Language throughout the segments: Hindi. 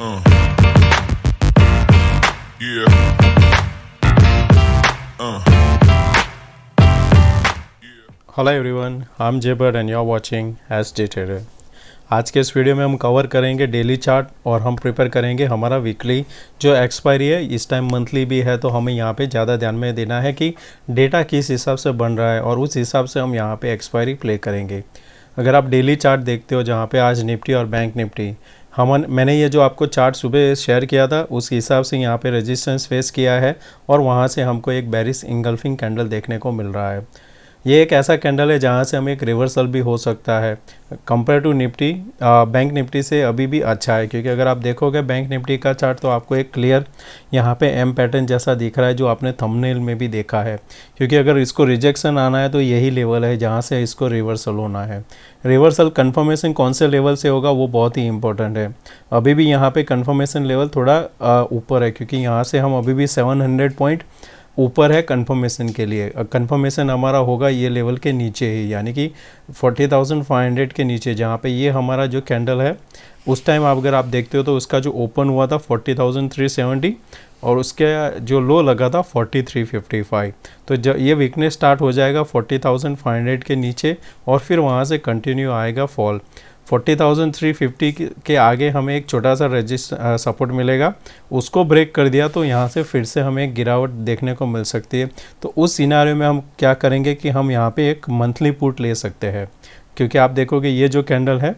Uh, yeah. Uh. Hello everyone, I am Jabar and you are watching S day trader. आज के इस वीडियो में हम कवर करेंगे डेली चार्ट और हम प्रिपेयर करेंगे हमारा वीकली जो एक्सपायरी है। इस टाइम मंथली भी है तो हमें यहाँ पे ज़्यादा ध्यान में देना है कि डेटा किस हिसाब से बन रहा है और उस हिसाब से हम यहाँ पे एक्सपायरी प्ले करेंगे। अगर आप डेली चार्ट देखते हो जहाँ पे आज निफ्टी और बैंक निफ्टी मैंने ये जो आपको चार्ट सुबह शेयर किया था उस हिसाब से यहाँ पे रेजिस्टेंस फेस किया है और वहाँ से हमको एक बेरिश इंगल्फिंग कैंडल देखने को मिल रहा है। ये एक ऐसा कैंडल है जहाँ से हमें एक रिवर्सल भी हो सकता है compare to Nifty. Bank Nifty से अभी भी अच्छा है, क्योंकि अगर आप देखोगे बैंक निफ्टी का चार्ट तो आपको एक क्लियर यहाँ पे एम पैटर्न जैसा दिख रहा है जो आपने थंबनेल में भी देखा है। क्योंकि अगर इसको रिजेक्शन आना है तो यही लेवल है जहाँ से इसको रिवर्सल होना है। रिवर्सल कंफर्मेशन कौन से लेवल से होगा वो बहुत ही इंपॉर्टेंट है। अभी भी यहाँ पे कंफर्मेशन लेवल थोड़ा ऊपर है, क्योंकि यहाँ से हम अभी भी 700 पॉइंट ऊपर है कंफर्मेशन के लिए। कंफर्मेशन हमारा होगा ये लेवल के नीचे ही, यानी कि 40,500 के नीचे, जहाँ पे ये हमारा जो कैंडल है उस टाइम अगर आप देखते हो तो उसका जो ओपन हुआ था 40,370 और उसके जो लो लगा था 4355। तो जब ये वीकनेस स्टार्ट हो जाएगा 40,500 के नीचे और फिर वहाँ से कंटिन्यू आएगा फॉल। 40,350 के आगे हमें एक छोटा सा सपोर्ट मिलेगा, उसको ब्रेक कर दिया तो यहाँ से फिर से हमें एक गिरावट देखने को मिल सकती है। तो उस सिनारियो में हम क्या करेंगे कि हम यहाँ पे एक मंथली पुट ले सकते हैं, क्योंकि आप देखोगे ये जो कैंडल है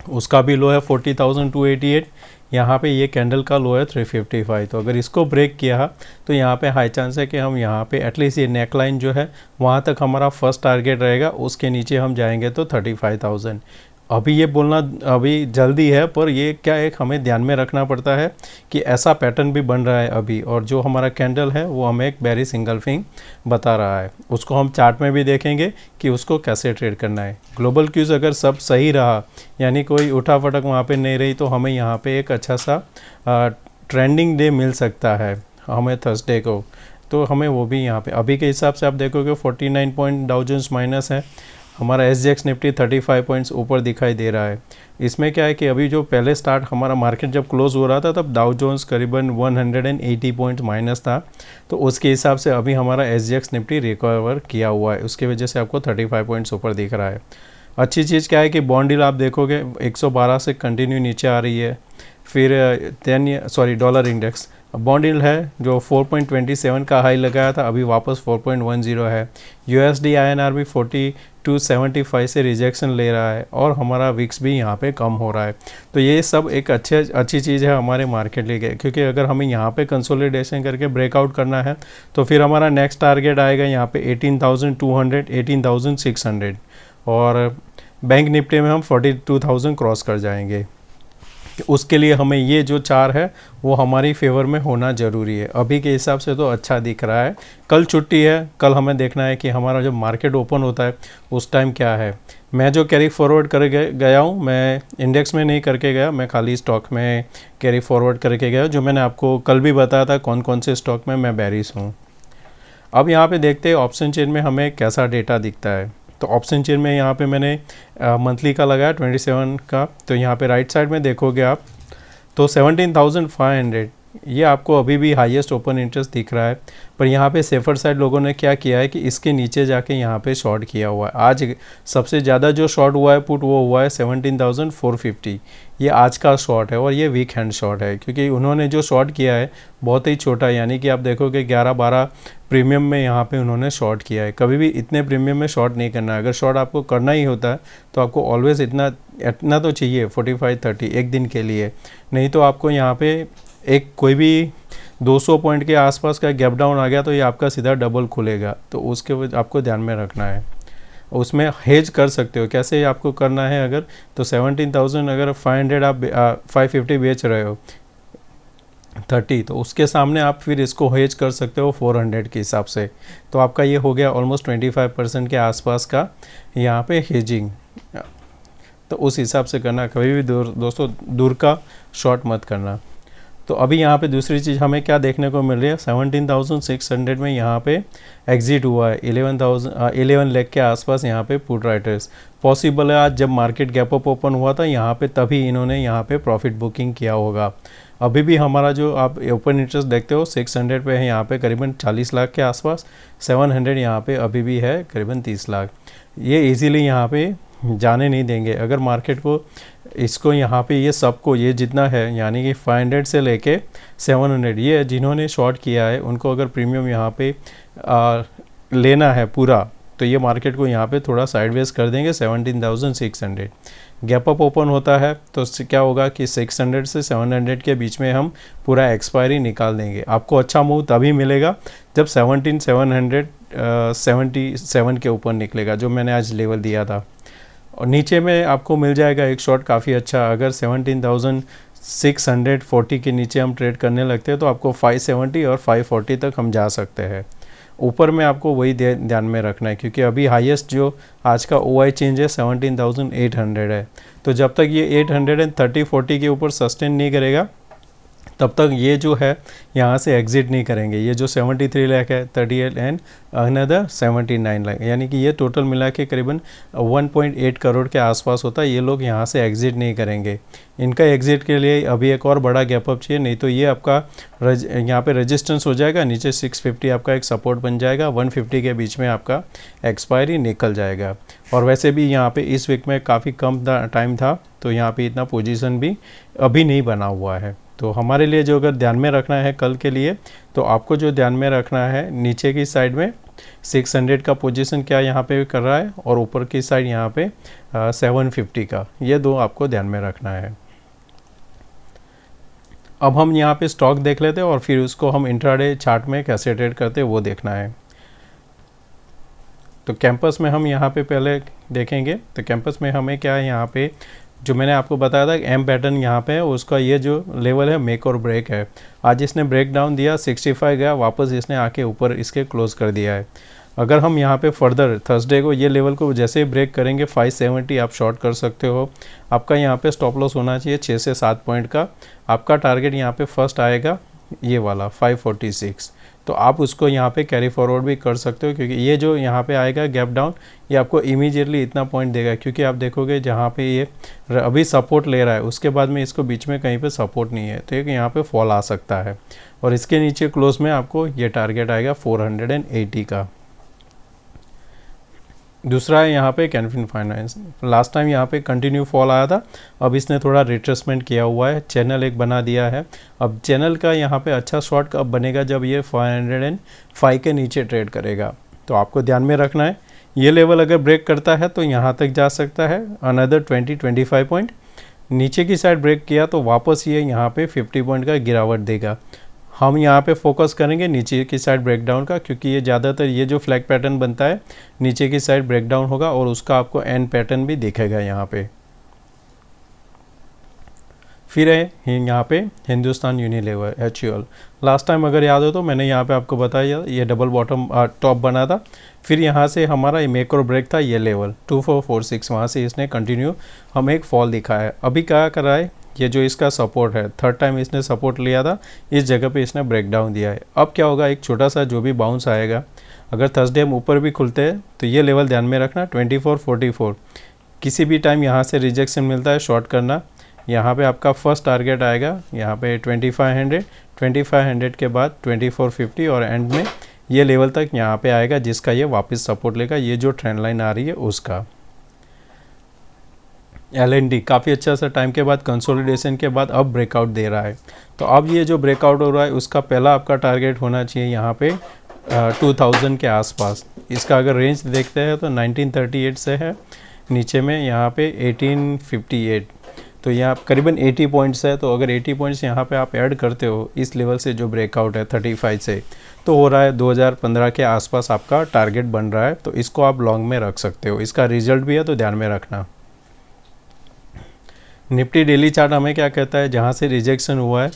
उसका भी लो है 40,288, यहाँ पे ये कैंडल का लो है 355। तो अगर इसको ब्रेक किया तो यहाँ पे हाई चांस है कि हम यहाँ पे एटलीस्ट ये नेकलाइन जो है वहाँ तक हमारा फर्स्ट टारगेट रहेगा, उसके नीचे हम जाएंगे तो 35,000। अभी ये बोलना अभी जल्दी है, पर ये क्या एक हमें ध्यान में रखना पड़ता है कि ऐसा पैटर्न भी बन रहा है अभी, और जो हमारा कैंडल है वो हमें एक बेरिश इंगल्फिंग बता रहा है। उसको हम चार्ट में भी देखेंगे कि उसको कैसे ट्रेड करना है। ग्लोबल क्यूज अगर सब सही रहा, यानी कोई उठा फटक वहाँ पे नहीं रही, तो हमें यहाँ पे एक अच्छा सा ट्रेंडिंग डे मिल सकता है हमें थर्सडे को। तो हमें वो भी यहाँ पे अभी के हिसाब से आप देखोगे 49 पॉइंट डाउ जोन्स माइनस है, हमारा SGX निफ्टी 35 पॉइंट्स ऊपर दिखाई दे रहा है। इसमें क्या है कि अभी जो पहले स्टार्ट हमारा मार्केट जब क्लोज हो रहा था तब डाउ जोन्स करीबन 180 पॉइंट माइनस था, तो उसके हिसाब से अभी हमारा SGX निफ्टी रिकवर किया हुआ है, उसकी वजह से आपको 35 पॉइंट्स ऊपर दिख रहा है। अच्छी चीज़ क्या है कि बॉन्ड डील आप देखोगे 112 से कंटिन्यू नीचे आ रही है। फिर डॉलर इंडेक्स बॉन्ड यील्ड है जो 4.27 का हाई लगाया था, अभी वापस 4.10 है। USD INR भी 42.75 से रिजेक्शन ले रहा है और हमारा विक्स भी यहाँ पे कम हो रहा है। तो ये सब एक अच्छी चीज़ है हमारे मार्केट लिए, क्योंकि अगर हमें यहाँ पे कंसोलिडेशन करके ब्रेकआउट करना है तो फिर हमारा नेक्स्ट टारगेट आएगा यहाँ पे 18,200 18,600 और बैंक निफ्टी में हम 42,000 क्रॉस कर जाएंगे। उसके लिए हमें ये जो चार है वो हमारी फेवर में होना ज़रूरी है। अभी के हिसाब से तो अच्छा दिख रहा है। कल छुट्टी है, कल हमें देखना है कि हमारा जब मार्केट ओपन होता है उस टाइम क्या है। मैं जो कैरी फॉरवर्ड कर गया हूँ, मैं इंडेक्स में नहीं करके गया, मैं खाली स्टॉक में कैरी फॉरवर्ड करके गया, जो मैंने आपको कल भी बताया था कौन कौन से स्टॉक में मैं बेरिश हूँ। अब यहाँ पे देखते हैं ऑप्शन चेन में हमें कैसा डेटा दिखता है। तो ऑप्शन चेन में यहाँ पे मैंने मंथली का लगाया 27 का, तो यहाँ पे राइट साइड में देखोगे आप तो 17,500 ये आपको अभी भी हाईएस्ट ओपन इंटरेस्ट दिख रहा है। पर यहाँ पे सेफर साइड लोगों ने क्या किया है कि इसके नीचे जाके यहाँ पे शॉर्ट किया हुआ है। आज सबसे ज़्यादा जो शॉर्ट हुआ है पुट वो हुआ है 17,450, ये आज का शॉर्ट है और ये वीक हैंड शॉर्ट है, क्योंकि उन्होंने जो शॉर्ट किया है बहुत ही छोटा, यानी कि आप देखोगे 11-12 प्रीमियम में यहाँ पे उन्होंने शॉर्ट किया है। कभी भी इतने प्रीमियम में शॉर्ट नहीं करना है। अगर शॉर्ट आपको करना ही होता है तो आपको ऑलवेज इतना तो चाहिए 45-30 एक दिन के लिए, नहीं तो आपको यहाँ पे एक कोई भी 200 पॉइंट के आसपास का गैप डाउन आ गया तो ये आपका सीधा डबल खुलेगा। तो उसके वजह आपको ध्यान में रखना है। उसमें हेज कर सकते हो, कैसे आपको करना है अगर तो 17,000 अगर 500 आप 550 बेच रहे हो 30, तो उसके सामने आप फिर इसको हेज कर सकते हो 400 के हिसाब से। तो आपका ये हो गया ऑलमोस्ट 25% के आसपास का यहाँ पे हेजिंग। तो उस हिसाब से करना, कभी भी दोस्तों दूर का शॉर्ट मत करना। तो अभी यहाँ पे दूसरी चीज़ हमें क्या देखने को मिल रही है, 17,600 में यहाँ पे एग्जिट हुआ है 11 लाख के आसपास यहाँ पे पुट राइटर्स पॉसिबल है आज जब मार्केट गैप अप ओपन हुआ था यहाँ पे, तभी इन्होंने यहाँ पे प्रॉफिट बुकिंग किया होगा। अभी भी हमारा जो आप ओपन इंटरेस्ट देखते हो 600 पे है यहाँ पे करीबन 40 लाख के आसपास, 700 यहाँ पे अभी भी है करीबन 30 लाख। ये इजीली यहाँ पे जाने नहीं देंगे। अगर मार्केट को इसको यहाँ पे ये सबको ये जितना है यानी कि 500 से लेके 700 ये जिन्होंने शॉर्ट किया है उनको अगर प्रीमियम यहाँ पे लेना है पूरा, तो ये मार्केट को यहाँ पे थोड़ा साइडवेज कर देंगे 17,600। गैप अप ओपन होता है तो उससे क्या होगा कि 600 से 700 के बीच में हम पूरा एक्सपायरी निकाल देंगे। आपको अच्छा मूव तभी मिलेगा जब 17,777 के ऊपर निकलेगा, जो मैंने आज लेवल दिया था। और नीचे में आपको मिल जाएगा एक शॉट काफ़ी अच्छा। अगर 17,640 के नीचे हम ट्रेड करने लगते हैं तो आपको 570 और 540 तक हम जा सकते हैं। ऊपर में आपको वही ध्यान में रखना है, क्योंकि अभी हाईएस्ट जो आज का OI चेंज है 17,800 है। तो जब तक ये 830-40 के ऊपर सस्टेन नहीं करेगा तब तक ये जो है यहाँ से एग्जिट नहीं करेंगे। ये जो 73 लाख है 38 एंड अनदर 79 लाख, यानी कि ये टोटल मिला के करीबन 1.8 करोड़ के आसपास होता है। ये लोग यहाँ से एग्जिट नहीं करेंगे। इनका एग्जिट के लिए अभी एक और बड़ा गैप अप चाहिए, नहीं तो ये आपका यहाँ पे रेजिस्टेंस हो जाएगा, नीचे 650 आपका एक सपोर्ट बन जाएगा, 150 के बीच में आपका एक्सपायरी निकल जाएगा। और वैसे भी यहाँ पे इस वीक में काफ़ी कम टाइम था, तो यहाँ पे इतना पोजीशन भी अभी नहीं बना हुआ है। तो हमारे लिए जो अगर ध्यान में रखना है कल के लिए, तो आपको जो ध्यान में रखना है नीचे की साइड में 600 का पोजीशन क्या यहाँ पे कर रहा है, और ऊपर की साइड यहाँ पे 750 का, ये दो आपको ध्यान में रखना है। अब हम यहाँ पे स्टॉक देख लेते हैं और फिर उसको हम इंट्राडे चार्ट में कैसे ट्रेड करते हैं वो देखना है। तो कैंपस में हम यहाँ पे पहले देखेंगे। तो कैंपस में हमें क्या है, यहाँ पे जो मैंने आपको बताया था एम पैटर्न यहाँ पे है, उसका ये जो लेवल है मेक और ब्रेक है। आज इसने ब्रेक डाउन दिया, 65 गया, वापस इसने आके ऊपर इसके क्लोज कर दिया है। अगर हम यहाँ पे फर्दर थर्सडे को ये लेवल को जैसे ही ब्रेक करेंगे 570 आप शॉर्ट कर सकते हो। आपका यहाँ पे स्टॉप लॉस होना चाहिए 6 से 7 पॉइंट का। आपका टारगेट यहाँ पे फर्स्ट आएगा ये वाला 546, तो आप उसको यहाँ पे कैरी फॉरवर्ड भी कर सकते हो, क्योंकि ये जो यहाँ पे आएगा गैप डाउन ये आपको इमीडिएटली इतना पॉइंट देगा। क्योंकि आप देखोगे जहाँ पे ये अभी सपोर्ट ले रहा है उसके बाद में इसको बीच में कहीं पे सपोर्ट नहीं है, तो एक यहाँ पे फॉल आ सकता है। और इसके नीचे क्लोज में आपको ये टारगेट आएगा 480 का। दूसरा है यहाँ पे कैनफिन फाइनेंस। लास्ट टाइम यहाँ पे कंटिन्यू फॉल आया था, अब इसने थोड़ा रिट्रेसमेंट किया हुआ है, चैनल एक बना दिया है। अब चैनल का यहाँ पे अच्छा शॉर्ट कब बनेगा, जब ये 505 के नीचे ट्रेड करेगा। तो आपको ध्यान में रखना है ये लेवल अगर ब्रेक करता है तो यहाँ तक जा सकता है, अनदर 20-25 पॉइंट। नीचे की साइड ब्रेक किया तो वापस ये यहाँ पे 50 पॉइंट का गिरावट देगा। हम यहाँ पे फोकस करेंगे नीचे की साइड ब्रेकडाउन का, क्योंकि ये ज़्यादातर ये जो फ्लैग पैटर्न बनता है नीचे की साइड ब्रेकडाउन होगा और उसका आपको एंड पैटर्न भी दिखेगा यहाँ पे। फिर है यहाँ पे Hindustan Unilever HUL। Last time अगर याद हो तो मैंने यहाँ पे आपको बताया ये डबल बॉटम टॉप बना था। फिर यहाँ से हमारा मेक और ब्रेक था ये लेवल 2446, वहाँ से इसने कंटिन्यू हमें एक फॉल दिखा है। अभी क्या कर रहा है, ये जो इसका सपोर्ट है थर्ड टाइम इसने सपोर्ट लिया था, इस जगह पे इसने ब्रेक डाउन दिया है। अब क्या होगा, एक छोटा सा जो भी बाउंस आएगा, अगर थर्सडे हम ऊपर भी खुलते हैं तो ये लेवल ध्यान में रखना 2444। किसी भी टाइम यहाँ से रिजेक्शन मिलता है शॉर्ट करना। यहाँ पे आपका फर्स्ट टारगेट आएगा यहाँ पे 2500 के बाद 2450 और एंड में ये लेवल तक यहाँ पे आएगा, जिसका ये वापस सपोर्ट लेगा। ये जो ट्रेंड लाइन आ रही है उसका LND काफ़ी अच्छा सा टाइम के बाद कंसोलिडेशन के बाद अब ब्रेकआउट दे रहा है। तो अब ये जो ब्रेकआउट हो रहा है उसका पहला आपका टारगेट होना चाहिए यहाँ पे 2000 के आसपास। इसका अगर रेंज देखते हैं तो 1938 से है, नीचे में यहाँ पे 1858, तो यहाँ करीबन 80 पॉइंट्स है। तो अगर 80 पॉइंट्स यहाँ पे आप ऐड करते हो इस लेवल से जो ब्रेकआउट है 35 से, तो हो रहा है 2015 के आसपास आपका टारगेट बन रहा है। तो इसको आप लॉन्ग में रख सकते हो, इसका रिजल्ट भी है तो ध्यान में रखना। निफ्टी डेली चार्ट हमें क्या कहता है, जहाँ से रिजेक्शन हुआ है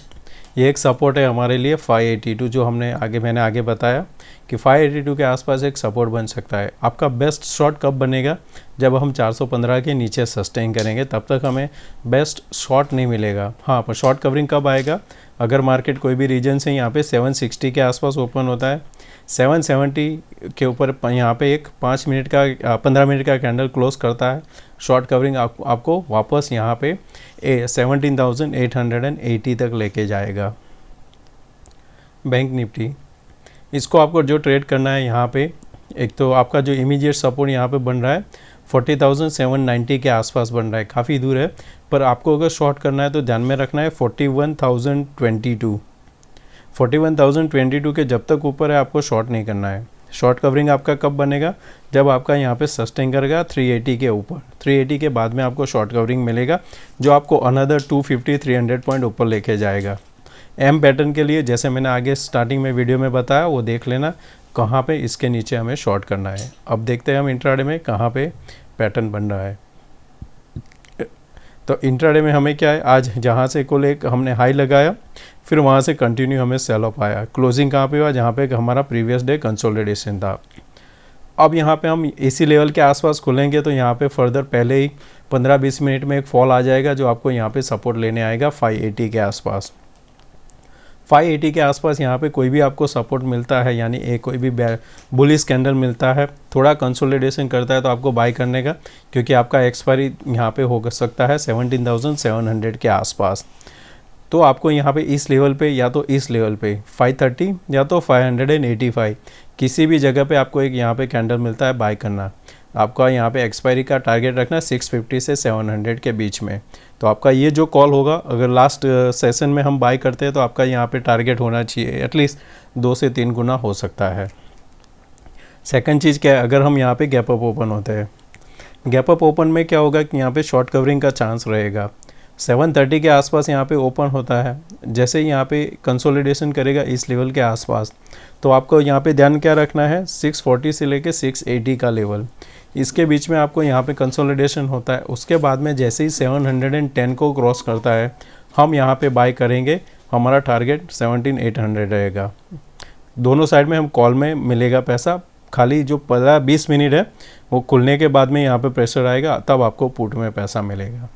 ये एक सपोर्ट है हमारे लिए 582, जो मैंने आगे बताया कि 582 के आसपास एक सपोर्ट बन सकता है। आपका बेस्ट शॉट कब बनेगा, जब हम 415 के नीचे सस्टेन करेंगे, तब तक हमें बेस्ट शॉट नहीं मिलेगा। हाँ, पर शॉर्ट कवरिंग कब आएगा, अगर मार्केट कोई भी रीजन से यहाँ पे 760 के आसपास ओपन होता है, 770 के ऊपर यहाँ पे एक 15 मिनट का कैंडल क्लोज करता है, शॉर्ट कवरिंग आपको वापस यहाँ पे 17,880 तक लेके जाएगा। बैंक निफ्टी, इसको आपको जो ट्रेड करना है यहाँ पे, एक तो आपका जो इमीडिएट सपोर्ट यहाँ पे बन रहा है 40,790 के आसपास बन रहा है, काफ़ी दूर है, पर आपको अगर शॉर्ट करना है तो ध्यान में रखना है 41,022 के जब तक ऊपर है आपको शॉर्ट नहीं करना है। शॉर्ट कवरिंग आपका कब बनेगा, जब आपका यहाँ पे सस्टेन करेगा 380 के ऊपर, 380 के बाद में आपको शॉर्ट कवरिंग मिलेगा जो आपको अनदर 250-300 पॉइंट ऊपर लेके जाएगा। एम पैटर्न के लिए जैसे मैंने आगे स्टार्टिंग में वीडियो में बताया वो देख लेना, कहाँ पे इसके नीचे हमें शॉर्ट करना है। अब देखते हैं हम इंट्राडे में कहाँ पे पैटर्न बन रहा है। तो इंट्राडे में हमें क्या है, आज जहाँ से कुल एक हमने हाई लगाया, फिर वहाँ से कंटिन्यू हमें सेल ऑफ आया, क्लोजिंग कहाँ पे हुआ, जहाँ पे हमारा प्रीवियस डे कंसोलिडेशन था। अब यहाँ पे हम इसी लेवल के आसपास खुलेंगे तो यहाँ पे फर्दर पहले ही 15-20 मिनट में एक फॉल आ जाएगा जो आपको यहाँ पे सपोर्ट लेने आएगा 580 के आसपास। 580 के आसपास यहाँ पे कोई भी आपको सपोर्ट मिलता है, यानी एक कोई भी बुलिश कैंडल मिलता है, थोड़ा कंसोलिडेशन करता है तो आपको बाय करने का, क्योंकि आपका एक्सपायरी यहाँ पे हो सकता है 17,700 के आसपास। तो आपको यहाँ पे इस लेवल पे या तो इस लेवल पे 530 या तो 585 किसी भी जगह पे आपको एक यहाँ पे कैंडल मिलता है बाय करना। आपका यहाँ पे एक्सपायरी का टारगेट रखना 650 से 700 के बीच में। तो आपका ये जो कॉल होगा, अगर लास्ट सेशन में हम बाय करते हैं तो आपका यहाँ पे टारगेट होना चाहिए एटलीस्ट 2 से 3 गुना हो सकता है। सेकंड चीज़ क्या है, अगर हम यहाँ पे गैप अप ओपन होते हैं, गैप अप ओपन में क्या होगा कि यहाँ पे शॉर्ट कवरिंग का चांस रहेगा। 730 के आसपास यहाँ पे ओपन होता है, जैसे ही यहाँ पे कंसोलिडेशन करेगा इस लेवल के आसपास, तो आपको यहाँ पे ध्यान क्या रखना है, 640 से लेके 680 का लेवल, इसके बीच में आपको यहाँ पे कंसोलिडेशन होता है। उसके बाद में जैसे ही 710 को क्रॉस करता है हम यहाँ पे बाय करेंगे, हमारा टारगेट 17,800 रहेगा। दोनों साइड में हम कॉल में मिलेगा पैसा, खाली जो 15-20 मिनट है वो खुलने के बाद में यहाँ पे प्रेशर आएगा, तब आपको पुट में पैसा मिलेगा।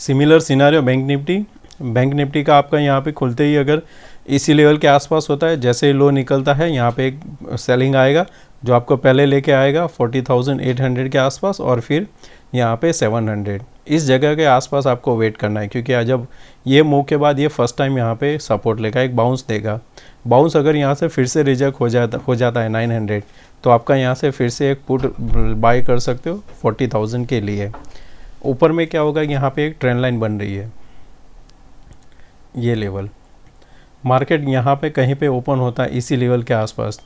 सिमिलर सिनारियो बैंक निफ्टी का आपका यहाँ पे खुलते ही अगर इसी लेवल के आसपास होता है, जैसे ही लो निकलता है यहाँ पे एक सेलिंग आएगा जो आपको पहले लेके आएगा 40,800 के आसपास और फिर यहाँ पे 700, इस जगह के आसपास आपको वेट करना है, क्योंकि जब ये मूव के बाद ये फर्स्ट टाइम यहाँ पे सपोर्ट लेगा, एक बाउंस देगा। बाउंस अगर यहाँ से फिर से रिजेक्ट हो जाता है 900, तो आपका यहाँ से फिर से एक पुट बाय कर सकते हो 40,000 के लिए। ऊपर में क्या होगा कि यहाँ पे एक ट्रेंड लाइन बन रही है, ये लेवल मार्केट यहाँ पे कहीं पे ओपन होता है इसी लेवल के आसपास,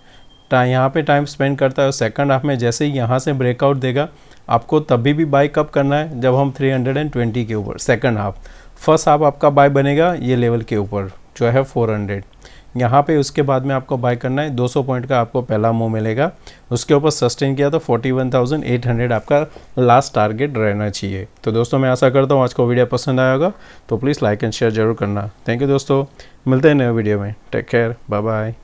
यहाँ पे टाइम स्पेंड करता है। सेकंड हाफ में जैसे ही यहाँ से ब्रेकआउट देगा आपको तभी भी बाय कब करना है, जब हम 320 के ऊपर, सेकंड हाफ। फर्स्ट हाफ आपका बाय बनेगा ये लेवल के ऊपर जो है 400 यहाँ पे, उसके बाद में आपको बाय करना है 200 पॉइंट का आपको पहला मूव मिलेगा, उसके ऊपर सस्टेन किया तो 41,800 आपका लास्ट टारगेट रहना चाहिए। तो दोस्तों मैं आशा करता हूँ आज को वीडियो पसंद आया होगा, तो प्लीज़ लाइक एंड शेयर जरूर करना। थैंक यू दोस्तों, मिलते हैं नए वीडियो में, टेक केयर, बाय बाय।